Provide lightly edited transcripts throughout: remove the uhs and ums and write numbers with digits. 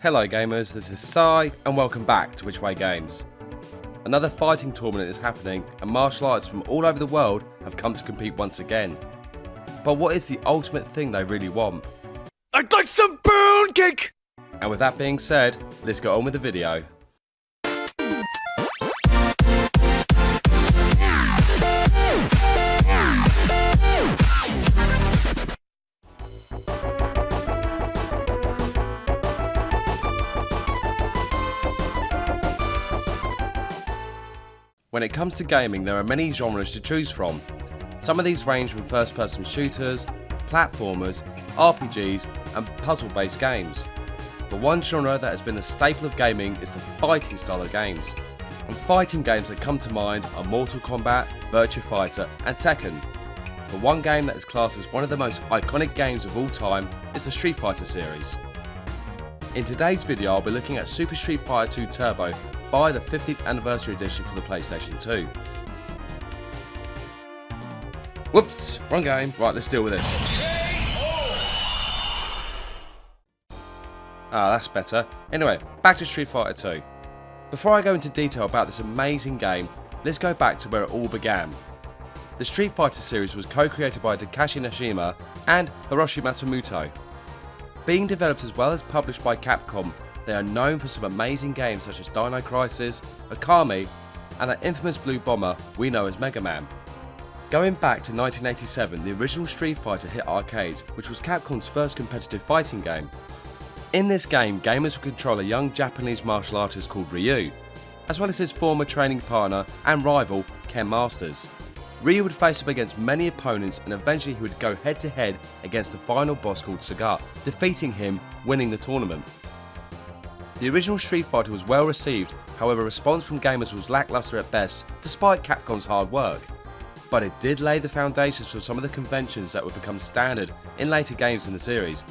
Hello gamers, this is Sai and welcome back to Which Way Games. Another fighting tournament is happening and martial artists from all over the world have come to compete once again. But what is the ultimate thing they really want? I'd like some pound cake! And with that being said, let's get on with the video. When it comes to gaming, there are many genres to choose from. Some of these range from first-person shooters, platformers, RPGs and puzzle-based games. But one genre that has been a staple of gaming is the fighting style of games. And fighting games that come to mind are Mortal Kombat, Virtua Fighter and Tekken. But one game that is classed as one of the most iconic games of all time is the Street Fighter series. In today's video I'll be looking at Super Street Fighter 2 Turbo via the 50th anniversary edition for the PlayStation 2. Whoops, wrong game. Right, let's deal with this. That's better. Anyway, back to Street Fighter 2. Before I go into detail about this amazing game, let's go back to where it all began. The Street Fighter series was co-created by Takashi Nishima and Hiroshi Matsumoto. Being developed as well as published by Capcom, they are known for some amazing games such as Dino Crisis, Okami, and that infamous blue bomber we know as Mega Man. Going back to 1987, the original Street Fighter hit arcades, which was Capcom's first competitive fighting game. In this game, gamers would control a young Japanese martial artist called Ryu, as well as his former training partner and rival, Ken Masters. Ryu would face up against many opponents and eventually he would go head to head against the final boss called Sagat, defeating him, winning the tournament. The original Street Fighter was well received, however response from gamers was lackluster at best despite Capcom's hard work. But it did lay the foundations for some of the conventions that would become standard in later games in the series,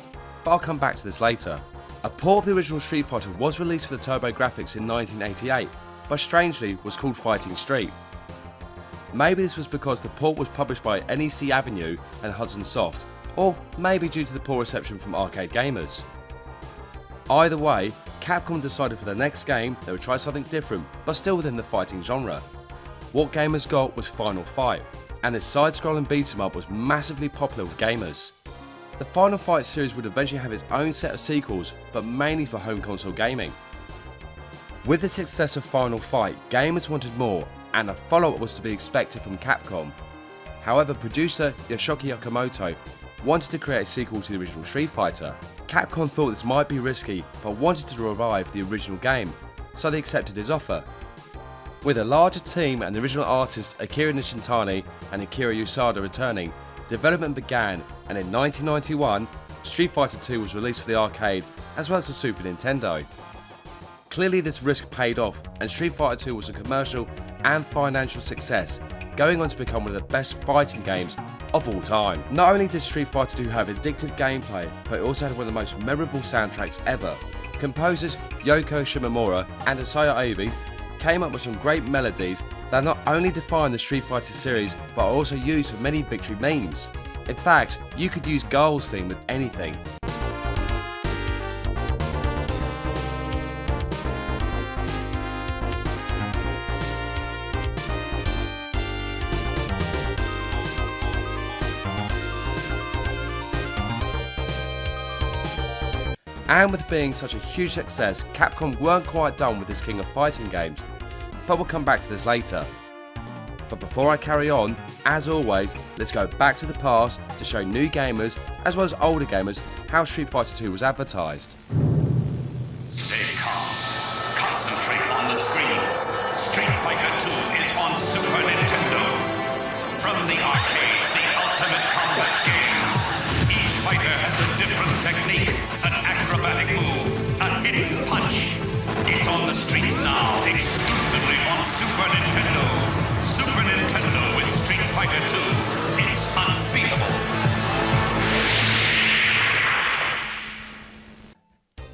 but I'll come back to this later. A port of the original Street Fighter was released for the TurboGrafx in 1988, but strangely was called Fighting Street. Maybe this was because the port was published by NEC Avenue and Hudson Soft, or maybe due to the poor reception from arcade gamers. Either way, Capcom decided for the next game they would try something different, but still within the fighting genre. What gamers got was Final Fight, and this side-scrolling beat-em-up was massively popular with gamers. The Final Fight series would eventually have its own set of sequels, but mainly for home console gaming. With the success of Final Fight, gamers wanted more, and a follow-up was to be expected from Capcom. However, producer Yoshoki Okamoto wanted to create a sequel to the original Street Fighter. Capcom thought this might be risky, but wanted to revive the original game, so they accepted his offer. With a larger team and the original artists Akira Nishintani and Akira Yusada returning, development began, and in 1991, Street Fighter 2 was released for the arcade as well as the Super Nintendo. Clearly this risk paid off, and Street Fighter 2 was a commercial and financial success, going on to become one of the best fighting games of all time. Not only did Street Fighter 2 have addictive gameplay, but it also had one of the most memorable soundtracks ever. Composers Yoko Shimomura and Isao Aobi came up with some great melodies that not only define the Street Fighter series, but are also used for many victory memes. In fact, you could use Guile's theme with anything. And with being such a huge success, Capcom weren't quite done with this king of fighting games, but we'll come back to this later. But before I carry on, as always, let's go back to the past to show new gamers, as well as older gamers, how Street Fighter 2 was advertised. Stay calm. Concentrate on the screen. Street Fighter 2 is on Super Nintendo. From the arcades, the ultimate combat game. Each fighter has a different technique, an acrobatic move, a hidden punch. It's on the streets now, exclusively on Super Nintendo. Super Nintendo with Street Fighter 2. It's unbeatable.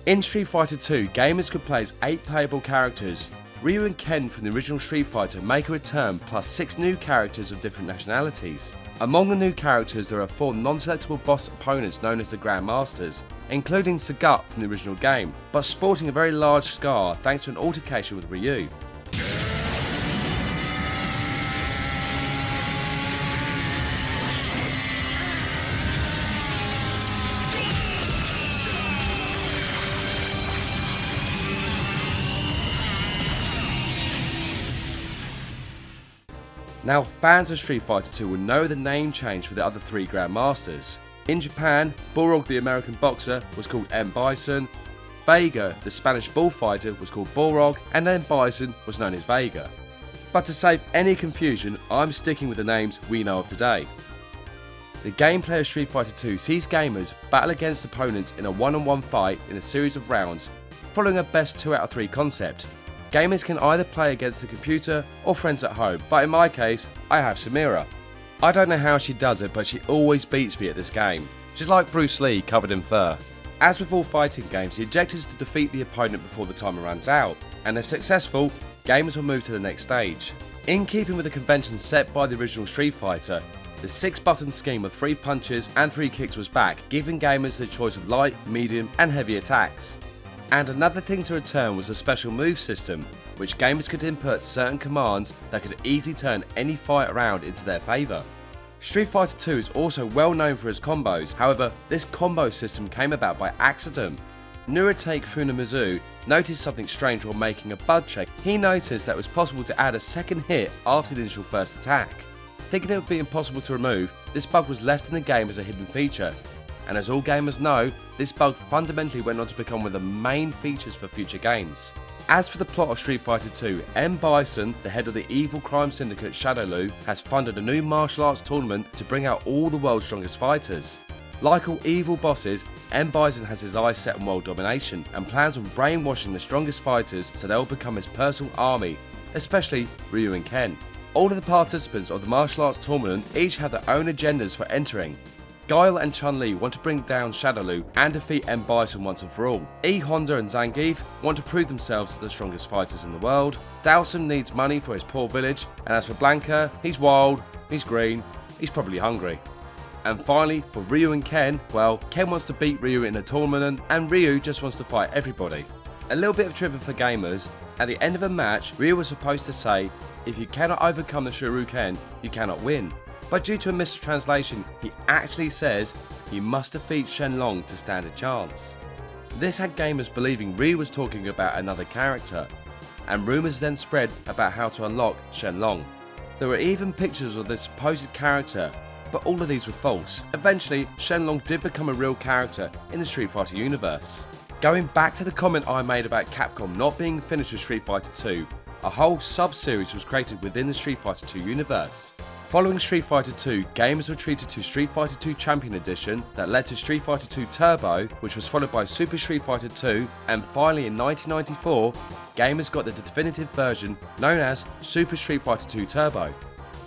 In Street Fighter 2, gamers could play as 8 playable characters. Ryu and Ken from the original Street Fighter make a return, plus 6 new characters of different nationalities. Among the new characters there are 4 non-selectable boss opponents known as the Grandmasters, including Sagat from the original game, but sporting a very large scar thanks to an altercation with Ryu. Now, fans of Street Fighter 2 will know the name change for the other three Grandmasters. In Japan, Balrog the American boxer was called M.Bison, Vega the Spanish bullfighter was called Balrog, and M.Bison was known as Vega. But to save any confusion, I'm sticking with the names we know of today. The gameplay of Street Fighter 2 sees gamers battle against opponents in a one-on-one fight in a series of rounds, following a best 2 out of 3 concept. Gamers can either play against the computer or friends at home, but in my case, I have Samira. I don't know how she does it, but she always beats me at this game. She's like Bruce Lee covered in fur. As with all fighting games, the objective is to defeat the opponent before the timer runs out, and if successful, gamers will move to the next stage. In keeping with the convention set by the original Street Fighter, the 6-button scheme of 3 punches and 3 kicks was back, giving gamers the choice of light, medium and heavy attacks. And another thing to return was a special move system, which gamers could input certain commands that could easily turn any fight around into their favour. Street Fighter 2 is also well known for its combos, however this combo system came about by accident. Nuritake Funamizu noticed something strange while making a bud check. He noticed that it was possible to add a second hit after the initial first attack. Thinking it would be impossible to remove, this bug was left in the game as a hidden feature. And as all gamers know, this bug fundamentally went on to become one of the main features for future games. As for the plot of Street Fighter 2, M.Bison, the head of the evil crime syndicate Shadowloo, has funded a new martial arts tournament to bring out all the world's strongest fighters. Like all evil bosses, M.Bison has his eyes set on world domination and plans on brainwashing the strongest fighters so they will become his personal army, especially Ryu and Ken. All of the participants of the martial arts tournament each have their own agendas for entering. Guile and Chun-Li want to bring down Shadowloo and defeat M.Bison once and for all. E. Honda and Zangief want to prove themselves as the strongest fighters in the world. Dhalsim needs money for his poor village, and as for Blanka, he's wild, he's green, he's probably hungry. And finally, for Ryu and Ken, well, Ken wants to beat Ryu in a tournament, and Ryu just wants to fight everybody. A little bit of trivia for gamers, at the end of a match, Ryu was supposed to say, "If you cannot overcome the Shuriken, you cannot win." But due to a mistranslation, he actually says he must defeat Shenlong to stand a chance. This had gamers believing Ryu was talking about another character, and rumours then spread about how to unlock Shenlong. There were even pictures of this supposed character, but all of these were false. Eventually, Shenlong did become a real character in the Street Fighter universe. Going back to the comment I made about Capcom not being finished with Street Fighter 2, a whole sub-series was created within the Street Fighter 2 universe. Following Street Fighter 2, gamers were treated to Street Fighter 2 Champion Edition that led to Street Fighter 2 Turbo, which was followed by Super Street Fighter 2, and finally in 1994, gamers got the definitive version known as Super Street Fighter 2 Turbo.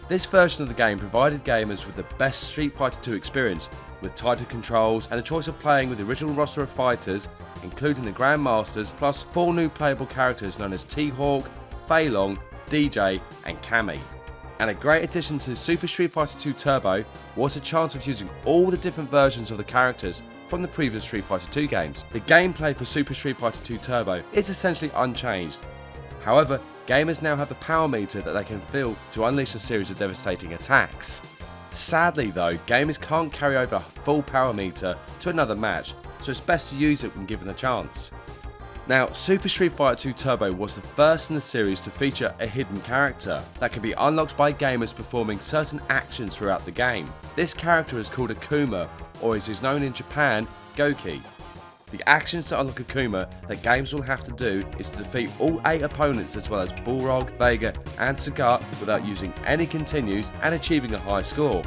This version of the game provided gamers with the best Street Fighter 2 experience, with tighter controls and the choice of playing with the original roster of fighters, including the Grandmasters, plus 4 new playable characters known as T-Hawk, Fei Long, DJ and Cammy. And a great addition to Super Street Fighter 2 Turbo was a chance of using all the different versions of the characters from the previous Street Fighter 2 games. The gameplay for Super Street Fighter 2 Turbo is essentially unchanged. However, gamers now have the power meter that they can feel to unleash a series of devastating attacks. Sadly though, gamers can't carry over a full power meter to another match, so it's best to use it when given a chance. Now, Super Street Fighter 2 Turbo was the first in the series to feature a hidden character that can be unlocked by gamers performing certain actions throughout the game. This character is called Akuma, or as is known in Japan, Goki. The actions to unlock Akuma that gamers will have to do is to defeat all 8 opponents as well as Balrog, Vega and Sagat without using any continues and achieving a high score.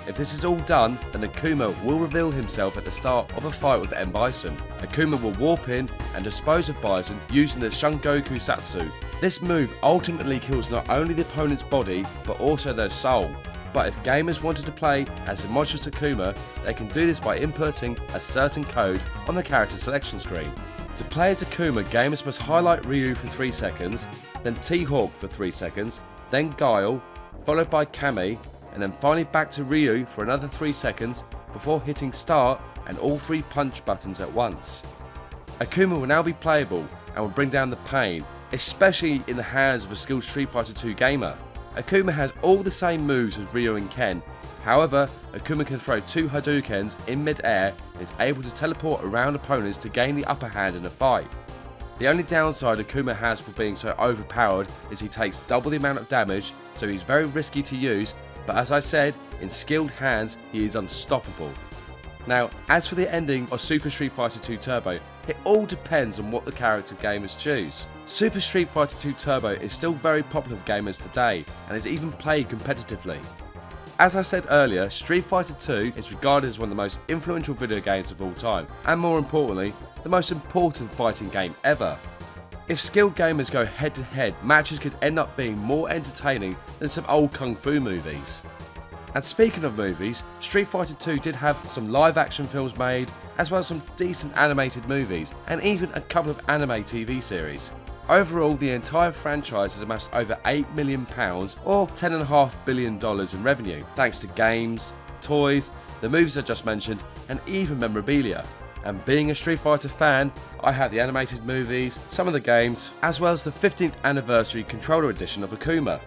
If this is all done, then Akuma will reveal himself at the start of a fight with M.Bison. Akuma will warp in and dispose of Bison using the Shungoku Satsu. This move ultimately kills not only the opponent's body, but also their soul. But if gamers wanted to play as the monstrous Akuma, they can do this by inputting a certain code on the character selection screen. To play as Akuma, gamers must highlight Ryu for 3 seconds, then T-Hawk for 3 seconds, then Guile, followed by Cammy, and then finally back to Ryu for another 3 seconds before hitting start and all 3 punch buttons at once. Akuma will now be playable and will bring down the pain, especially in the hands of a skilled Street Fighter 2 gamer. Akuma has all the same moves as Ryu and Ken, however, Akuma can throw 2 Hadoukens in mid-air and is able to teleport around opponents to gain the upper hand in a fight. The only downside Akuma has for being so overpowered is he takes double the amount of damage, so he's very risky to use, but as I said, in skilled hands he is unstoppable. Now, as for the ending of Super Street Fighter 2 Turbo, it all depends on what the character gamers choose. Super Street Fighter 2 Turbo is still very popular with gamers today, and is even played competitively. As I said earlier, Street Fighter 2 is regarded as one of the most influential video games of all time, and more importantly, the most important fighting game ever. If skilled gamers go head to head, matches could end up being more entertaining than some old kung fu movies. And speaking of movies, Street Fighter 2 did have some live action films made, as well as some decent animated movies, and even a couple of anime TV series. Overall, the entire franchise has amassed over £8 million or $10.5 billion in revenue, thanks to games, toys, the movies I just mentioned, and even memorabilia. And being a Street Fighter fan, I have the animated movies, some of the games, as well as the 15th anniversary controller edition of Akuma.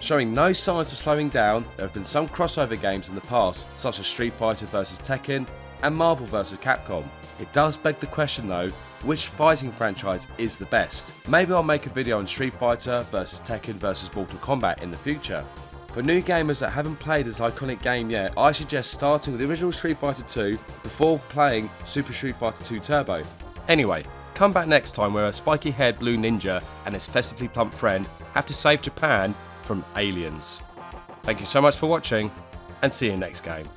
Showing no signs of slowing down, there have been some crossover games in the past, such as Street Fighter vs Tekken and Marvel vs Capcom. It does beg the question though, which fighting franchise is the best? Maybe I'll make a video on Street Fighter vs Tekken vs Mortal Kombat in the future. For new gamers that haven't played this iconic game yet, I suggest starting with the original Street Fighter 2 before playing Super Street Fighter 2 Turbo. Anyway, come back next time where a spiky-haired blue ninja and his festively plump friend have to save Japan from aliens. Thank you so much for watching, and see you next game.